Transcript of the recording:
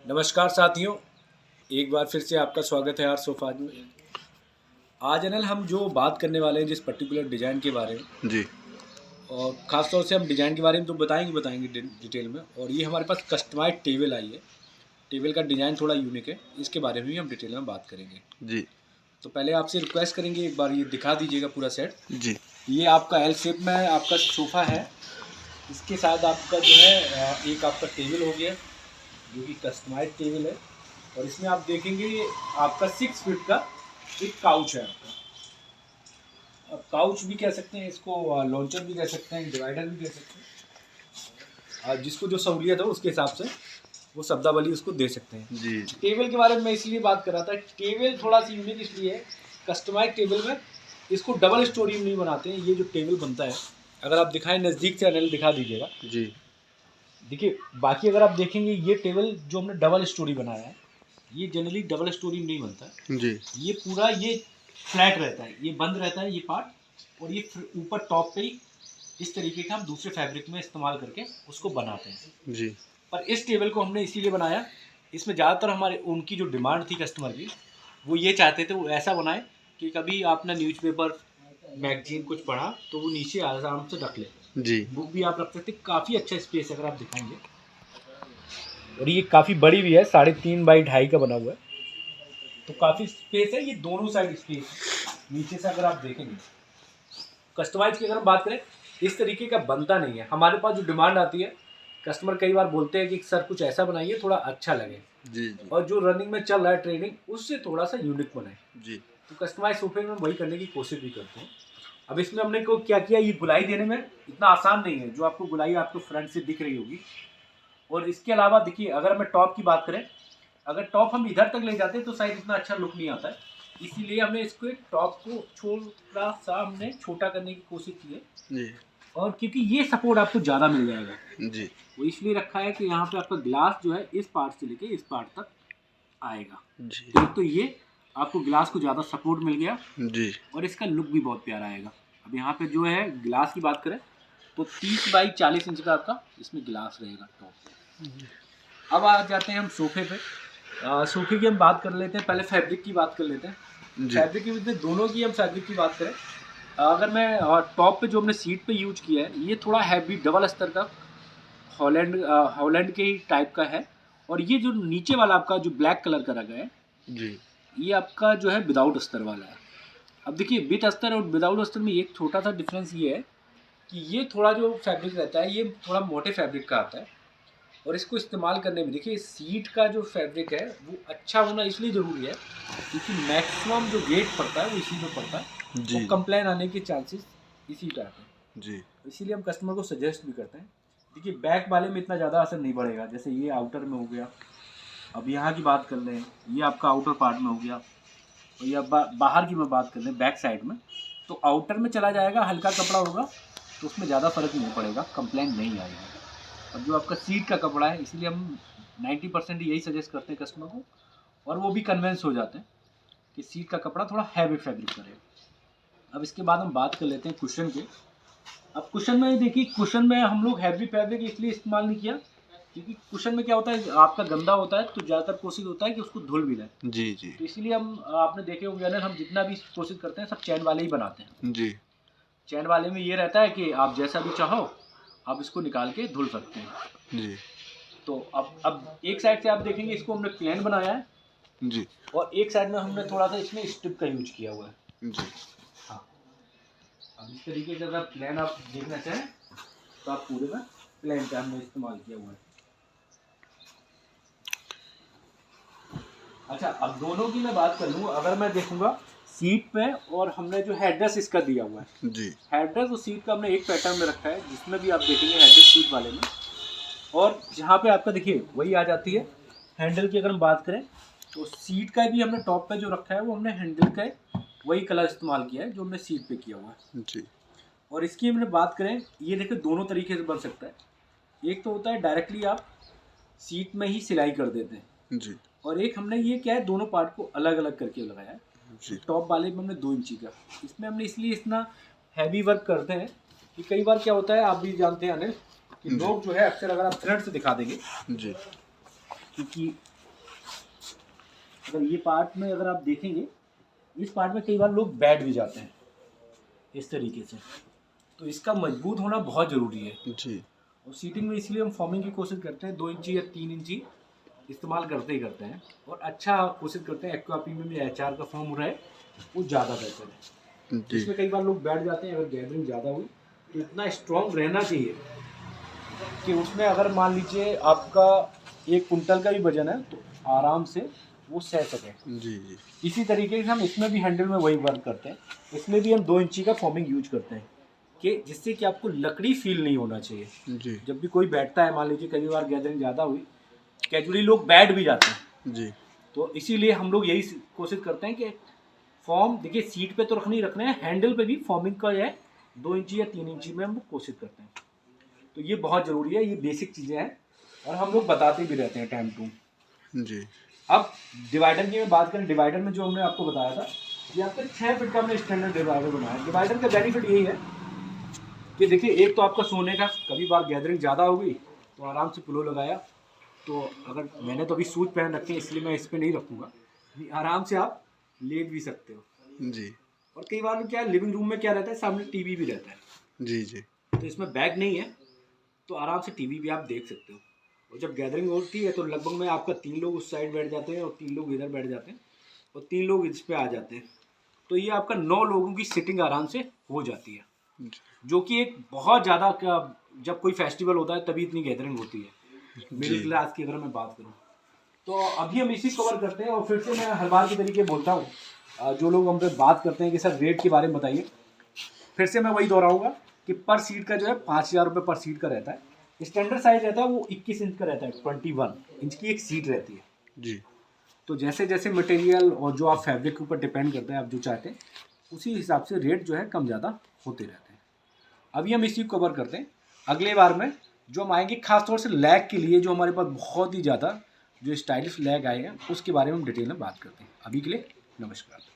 नमस्कार साथियों, एक बार फिर से आपका स्वागत है आर सोफाज में। आज अनल हम जो बात करने वाले हैं जिस पर्टिकुलर डिज़ाइन के बारे में जी। और ख़ास तौर से हम डिज़ाइन के बारे में तो बताएंगे डिटेल में। और ये हमारे पास कस्टमाइज्ड टेबल आई है। टेबल का डिज़ाइन थोड़ा यूनिक है, इसके बारे में भी हम डिटेल में बात करेंगे। जी। तो पहले आपसे रिक्वेस्ट करेंगे, एक बार ये दिखा दीजिएगा पूरा सेट। जी। ये आपका एल शेप में आपका सोफ़ा है। इसके साथ आपका जो है एक आपका टेबल हो गया जो कि कस्टमाइज्ड टेबल है। और इसमें आप देखेंगे आपका 6 फीट का एक काउच है आपका। अब काउच भी कह सकते हैं इसको, लॉन्चर भी कह सकते हैं, डिवाइडर भी कह सकते हैं। जिसको जो सहूलियत है उसके हिसाब से वो शब्दावली उसको दे सकते हैं। जी। टेबल के बारे में मैं इसलिए बात कर रहा था, टेबल थोड़ा सी यूनिक इसलिए है, कस्टमाइज टेबल में इसको डबल स्टोरी में नहीं बनाते हैं। ये जो टेबल बनता है, अगर आप दिखाएं नज़दीक से अनिल दिखा दीजिएगा। जी। देखिए, बाकी अगर आप देखेंगे ये टेबल जो हमने डबल स्टोरी बनाया है, ये जनरली डबल स्टोरी में नहीं बनता। जी। ये पूरा ये फ्लैट रहता है, ये बंद रहता है ये पार्ट, और ये ऊपर टॉप पे ही इस तरीके का हम दूसरे फैब्रिक में इस्तेमाल करके उसको बनाते हैं। जी। पर इस टेबल को हमने इसीलिए बनाया, इसमें ज़्यादातर हमारे उनकी जो डिमांड थी कस्टमर की, वो ये चाहते थे वो ऐसा बनाए कि कभी आपने न्यूज़पेपर मैगजीन कुछ पढ़ा तो वो नीचे आराम से रख ले। जी। बुक भी आप रख सकते, काफ़ी अच्छा स्पेस अगर आप दिखाएंगे। और ये काफ़ी बड़ी भी है, 3.5 बाई 2.5 का बना हुआ है, तो काफ़ी स्पेस है। ये दोनों साइड स्पेस नीचे से अगर आप देखेंगे। कस्टमाइज की अगर हम बात करें, इस तरीके का बनता नहीं है। हमारे पास जो डिमांड आती है, कस्टमर कई बार बोलते हैं कि सर कुछ ऐसा बनाइए थोड़ा अच्छा लगे। जी। जी। और जो रनिंग में चल रहा है ट्रेनिंग, उससे थोड़ा सा यूनिक बनाए। जी। तो कस्टमाइज सोफे में वही करने की कोशिश भी करते हैं। अब इसमें हमने को क्या किया, ये गुलाई देने में इतना आसान नहीं है। जो आपको गुलाई आपको फ्रंट से दिख रही होगी। और इसके अलावा देखिए, अगर मैं टॉप की बात करें, अगर टॉप हम इधर तक ले जाते हैं तो शायद इतना अच्छा लुक नहीं आता है। इसीलिए हमने इसको टॉप को थोड़ा सा हमने छोटा करने की कोशिश की है। जी। और क्योंकि ये सपोर्ट आपको ज़्यादा मिल जाएगा, जी। वो इसलिए रखा है कि यहाँ पे आपका ग्लास जो है इस पार्ट से लेके इस पार्ट तक आएगा। जी। तो एक तो ये आपको ग्लास को ज़्यादा सपोर्ट मिल गया, जी। और इसका लुक भी बहुत प्यारा आएगा। अब यहाँ पे जो है ग्लास की बात करें तो 30 बाई 40 इंच का आपका इसमें ग्लास रहेगा टॉप। अब आ जाते हैं हम सोफे पे। सोफे की हम बात कर लेते हैं, पहले फैब्रिक की बात कर लेते हैं। जी। फैब्रिक की दोनों की हम फैब्रिक की बात करें, अगर मैं टॉप पे जो हमने सीट पे यूज किया है, ये थोड़ा हैवी डबल अस्तर का हॉलैंड के ही टाइप का है। और ये जो नीचे वाला आपका जो ब्लैक कलर का रखा है, जी। ये आपका जो है विदाउट अस्तर वाला है। अब देखिए, विद अस्तर और विदाउट अस्तर में एक छोटा सा डिफरेंस ये है कि ये थोड़ा जो फैब्रिक रहता है ये थोड़ा मोटे फैब्रिक का आता है। और इसको इस्तेमाल करने में देखिए, सीट का जो फैब्रिक है वो अच्छा होना इसलिए ज़रूरी है क्योंकि मैक्सिमम जो वेट पड़ता है वो इसी में पड़ता है। जी। और कंप्लेन आने के चांसेस इसी टाइप है। जी। इसीलिए हम कस्टमर को सजेस्ट भी करते हैं। देखिए, बैक वाले में इतना ज़्यादा असर नहीं पड़ेगा, जैसे ये आउटर में हो गया। अब यहाँ की बात कर लें, ये आपका आउटर पार्ट में हो गया। और या बाहर की मैं बात कर लें बैक साइड में, तो आउटर में चला जाएगा, हल्का कपड़ा होगा तो उसमें ज़्यादा फर्क नहीं पड़ेगा, कंप्लेन नहीं आएगा। अब जो आपका सीट का कपड़ा है, इसीलिए हम 90% यही सजेस्ट करते हैं कस्टमर को, और वो भी कन्विंस हो जाते हैं कि सीट का कपड़ा थोड़ा हैवी फैब्रिक करे। अब इसके बाद हम बात कर लेते हैं कुशन के। अब कुशन में देखिए, कुशन में हम लोग हैवी फैब्रिक इसलिए इस्तेमाल नहीं किया क्योंकि कुशन में क्या होता है, आपका गंदा होता है तो ज़्यादातर कोशिश होता है कि उसको धुल भी जाए। जी। जी। तो इसलिए हम, आपने देखे होंगे अनिल, हम जितना भी कोशिश करते हैं सब चैन वाले ही बनाते हैं। जी। चैन वाले में ये रहता है कि आप जैसा भी चाहो आप इसको निकाल के धुल सकते हैं। जी। तो अब एक साइड से आप देखेंगे इसको हमने प्लेन बनाया है, जी। और एक साइड में हमने थोड़ा सा इसमें स्ट्रिप का यूज किया हुआ है। जी। हाँ, अब इस तरीके से अगर प्लेन आप देखना चाहें तो आप पूरे में प्लेन का हमने इस्तेमाल किया हुआ है। अच्छा, अब दोनों की मैं बात कर लूँ, अगर मैं देखूंगा सीट पे, और हमने जो हेडरेस्ट इसका दिया हुआ है, जी। हेडरेस्ट और सीट का हमने एक पैटर्न में रखा है, जिसमें भी आप देखेंगे हेडरेस्ट सीट वाले में। और जहाँ पे आपका देखिए वही आ जाती है हैंडल की। अगर हम बात करें तो सीट का भी हमने टॉप पे जो रखा है वो हमने हैंडल का वही कलर इस्तेमाल किया है जो हमने सीट पे किया हुआ है। जी। और इसकी हमने बात करें, ये देखिए दोनों तरीके से बन सकता है। एक तो होता है डायरेक्टली आप सीट में ही सिलाई कर देते हैं, जी। और एक हमने ये क्या है, दोनों पार्ट को अलग अलग करके लगाया है। जी। टॉप वाले में हमने 2 इंची का, इसमें हमने इसलिए इतना हैवी वर्क करते हैं कि कई बार क्या होता है, आप भी जानते हैं अनिल, कि लोग जो है अक्सर, अगर आप फ्रंट से दिखा देंगे जी। क्योंकि अगर ये पार्ट में अगर आप देखेंगे, इस पार्ट में कई बार लोग बैठ भी जाते हैं इस तरीके से, तो इसका मजबूत होना बहुत ज़रूरी है जी। और सीटिंग में इसलिए हम फॉर्मिंग की कोशिश करते हैं 2 इंची या 3 इंची इस्तेमाल करते ही करते हैं, और अच्छा कोशिश करते हैं एक्वा प्रीमियम या HR का फॉर्म रहे, वो ज़्यादा बेहतर है। जी। इसमें कई बार लोग बैठ जाते हैं, अगर गैदरिंग ज़्यादा हुई तो इतना स्ट्रॉन्ग रहना चाहिए कि उसमें अगर मान लीजिए आपका 1 कुंटल का भी वजन है तो आराम से वो सह सके। जी। जी। इसी तरीके से हम इसमें भी हैंडल में वही वर्क करते हैं, इसमें भी हम 2 इंची का फॉर्मिंग यूज करते हैं कि जिससे कि आपको लकड़ी फील नहीं होना चाहिए। जी। जब भी कोई बैठता है, मान लीजिए कई बार गैदरिंग ज़्यादा हुई, कैजुअली लोग बैठ भी जाते हैं, जी। तो इसीलिए हम लोग यही कोशिश करते हैं कि फॉर्म देखिए सीट पे तो रखने हैं, हैंडल पे भी फॉर्मिंग का है 2 इंची या 3 इंची में हम कोशिश करते हैं। तो ये बहुत ज़रूरी है, ये बेसिक चीज़ें हैं और हम लोग बताते भी रहते हैं टाइम टू। जी। अब डिवाइडर की मैं बात करें, डिवाइडर में जो हमने आपको बताया था, ये आपका 6 फीट का हमने स्टैंडर्ड डिवाइडर बनाया है। डिवाइडर का बेनिफिट यही है कि देखिए एक तो आपका सोने का, कभी बार गैदरिंग ज़्यादा हो गई तो आराम से पिलो लगाया, तो अगर मैंने तो अभी शूज पहन रखे हैं इसलिए मैं इस पर नहीं रखूँगा, आराम से आप लेट भी सकते हो। जी। और कई बार क्या है, लिविंग रूम में क्या रहता है, सामने टीवी भी रहता है, जी। जी। तो इसमें बैग नहीं है तो आराम से टीवी भी आप देख सकते हो। और जब गैदरिंग होती है तो लगभग में आपका 3 लोग उस साइड बैठ जाते हैं और 3 लोग इधर बैठ जाते हैं और 3 लोग इस पे आ जाते हैं, तो ये आपका 9 लोगों की सिटिंग आराम से हो जाती है, जो कि एक बहुत ज़्यादा जब कोई फेस्टिवल होता है तभी इतनी गैदरिंग होती है मिडिल क्लास की अगर मैं बात करूँ। तो अभी हम इसी कवर करते हैं और फिर से मैं हर बार के तरीके बोलता हूँ, जो लोग हमसे बात करते हैं कि सर रेट के बारे में बताइए, फिर से मैं वही दोहराऊंगा कि पर सीट का जो है 5,000 रुपये पर सीट का रहता है। स्टैंडर्ड साइज रहता है वो 21 इंच का रहता है, 21 इंच की एक सीट रहती है जी। तो जैसे जैसे मटेरियल और जो आप फैब्रिक के ऊपर डिपेंड करते हैं, आप जो चाहते हैं उसी हिसाब से रेट जो है कम ज़्यादा होते रहते हैं। अभी हम इसी को कवर करते हैं। अगले बार में जो हम आएंगे खास तौर से लैग के लिए, जो हमारे पास बहुत ही ज़्यादा जो स्टाइलिश लैग आए हैं उसके बारे में हम डिटेल में बात करते हैं। अभी के लिए नमस्कार।